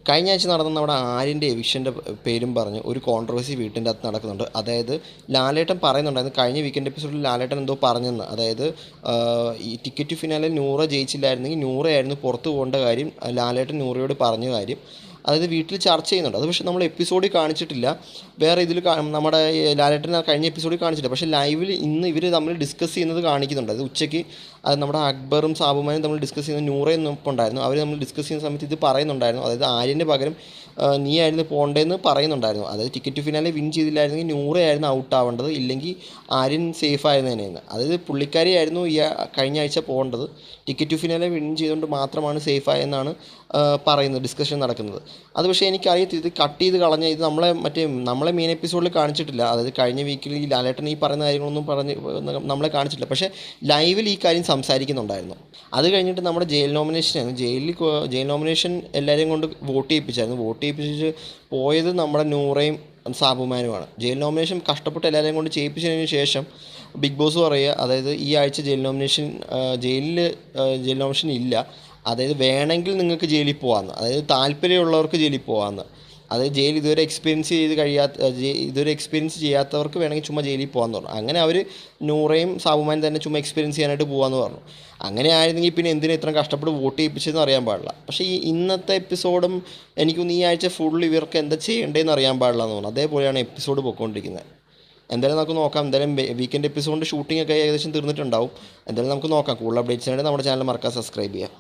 കഴിഞ്ഞ ആഴ്ച നടന്ന നമ്മുടെ ആര്യൻ്റെ എവിക്ഷൻ്റെ പേരും പറഞ്ഞ് ഒരു കോൺട്രവേഴ്സി വീട്ടിൻ്റെ അകത്ത് നടക്കുന്നുണ്ട്. അതായത് ലാലേട്ടൻ പറയുന്നുണ്ടായിരുന്നു കഴിഞ്ഞ വീക്കെൻഡ് എപ്പിസോഡിൽ ലാലേട്ടൻ എന്തോ പറഞ്ഞെന്ന്. അതായത് ഈ ടിക്കറ്റ് ഫിനാലെ നൂറ ജയിച്ചില്ലായിരുന്നെങ്കിൽ നൂറയായിരുന്നു പുറത്ത് പോകേണ്ട കാര്യം ലാലേട്ടൻ നൂറയോട് പറഞ്ഞ കാര്യം. അതായത് വീട്ടിൽ ചർച്ച ചെയ്യുന്നുണ്ട്. അത് പക്ഷേ നമ്മൾ എപ്പിസോഡിൽ കാണിച്ചിട്ടില്ല. വേറെ ഇതിൽ നമ്മുടെ ലാലേട്ടൻ കഴിഞ്ഞ എപ്പിസോഡിൽ കാണിച്ചില്ല. പക്ഷേ ലൈവിൽ ഇന്ന് ഇവർ തമ്മിൽ ഡിസ്കസ് ചെയ്യുന്നത് കാണിക്കുന്നുണ്ട്. അത് ഉച്ചയ്ക്ക് അത് നമ്മുടെ അക്ബറും സാബുമാനും തമ്മിൽ ഡിസ്കസ് ചെയ്യുന്ന നൂറയൊന്നും ഉണ്ടായിരുന്നു. അവർ തമ്മിൽ ഡിസ്കസ് ചെയ്യുന്ന സമയത്ത് ഇത് പറയുന്നുണ്ടായിരുന്നു. അതായത് ആര്യന് പകരം നീ ആയിരുന്നു പോകേണ്ടതെന്ന് പറയുന്നുണ്ടായിരുന്നു. അതായത് ടിക്കറ്റ് ഫിനാലെ വിൻ ചെയ്തില്ലായിരുന്നെങ്കിൽ നൂറയായിരുന്നു ഔട്ട് ആവേണ്ടത്, ഇല്ലെങ്കിൽ ആര്യൻ സേഫ് ആയിരുന്നേനെന്ന്. അതായത് പുള്ളിക്കാരിയായിരുന്നു കഴിഞ്ഞ ആഴ്ച പോകേണ്ടത്. ടിക്കറ്റ് ഫിനാലെ വിൻ ചെയ്തുകൊണ്ട് മാത്രമാണ് സേഫ് ആയെന്നാണ് പറയുന്നത്, ഡിസ്കഷൻ നടക്കുന്നത്. അത് പക്ഷേ എനിക്കറിയത്തില്ല, ഇത് കട്ട് ചെയ്ത് കളഞ്ഞ ഇത് നമ്മളെ മെയിൻ എപ്പിസോഡിൽ കാണിച്ചിട്ടില്ല. അതായത് കഴിഞ്ഞ വീക്കിൽ ഈ ലാലേട്ടൻ ഈ പറയുന്ന കാര്യങ്ങളൊന്നും നമ്മളെ കാണിച്ചിട്ടില്ല. പക്ഷേ ലൈവിൽ ഈ കാര്യം സംസാരിക്കുന്നുണ്ടായിരുന്നു. അത് കഴിഞ്ഞിട്ട് നമ്മുടെ ജയിൽ നോമിനേഷനായിരുന്നു. ജയിൽ നോമിനേഷൻ എല്ലാവരെയും കൊണ്ട് വോട്ട് ചെയ്യിപ്പിച്ചായിരുന്നു. വോട്ട് ചെയ്യിപ്പിച്ച് പോയത് നമ്മുടെ നൂറയും സാബുമാനുമാണ്. ജയിൽ നോമിനേഷൻ കഷ്ടപ്പെട്ട് എല്ലാവരെയും കൊണ്ട് ചെയ്യിപ്പിച്ചതിന് ശേഷം ബിഗ് ബോസ് പറയുക, അതായത് ഈ ആഴ്ച ജയിൽ നോമിനേഷൻ ഇല്ല. അതായത് വേണമെങ്കിൽ നിങ്ങൾക്ക് ജയിലിൽ പോകാമെന്ന്, അതായത് താല്പര്യമുള്ളവർക്ക് ജയിലിൽ പോകാമെന്ന്. അതായത് ജയിൽ ഇതുവരെ എക്സ്പീരിയൻസ് ചെയ്യാത്തവർക്ക് വേണമെങ്കിൽ ചുമ്മാ ജയിലിൽ പോകാമെന്ന് പറഞ്ഞു. അങ്ങനെ അവർ നൂറയും സാബുമാനും തന്നെ ചുമ്മാ എക്സ്പീരിയൻസ് ചെയ്യാനായിട്ട് പോകാമെന്ന് പറഞ്ഞു. അങ്ങനെ ആയിരുന്നെങ്കിൽ പിന്നെ എന്തിനാ ഇത്രയും കഷ്ടപ്പെട്ട് വോട്ട് ചെയ്യിപ്പിച്ചതെന്ന് അറിയാൻ പാടില്ല. പക്ഷേ ഈ ഇന്നത്തെ എപ്പിസോഡും എനിക്കൊന്ന് ഈ ആഴ്ച ഫുൾ ഇവർക്ക് എന്താ ചെയ്യേണ്ടതെന്ന് അറിയാൻ പാടില്ല എന്ന് തോന്നുന്നു. അതേപോലെയാണ് എപ്പിസോഡ് പോയിക്കൊണ്ടിരിക്കുന്നത്. എന്തായാലും നമുക്ക് നോക്കാം. എന്തായാലും വീക്കെൻഡ് എപ്പിസോഡിൻ്റെ ഷൂട്ടിംഗ് ഒക്കെ ഏകദേശം തീർന്നിട്ടുണ്ടാവും. എന്തായാലും നമുക്ക് നോക്കാം. കൂടുതൽ അപ്ഡേറ്റ്സിനായിട്ട് നമ്മുടെ ചാനൽ മറക്കാതെ സബ്സ്ക്രൈബ് ചെയ്യാം.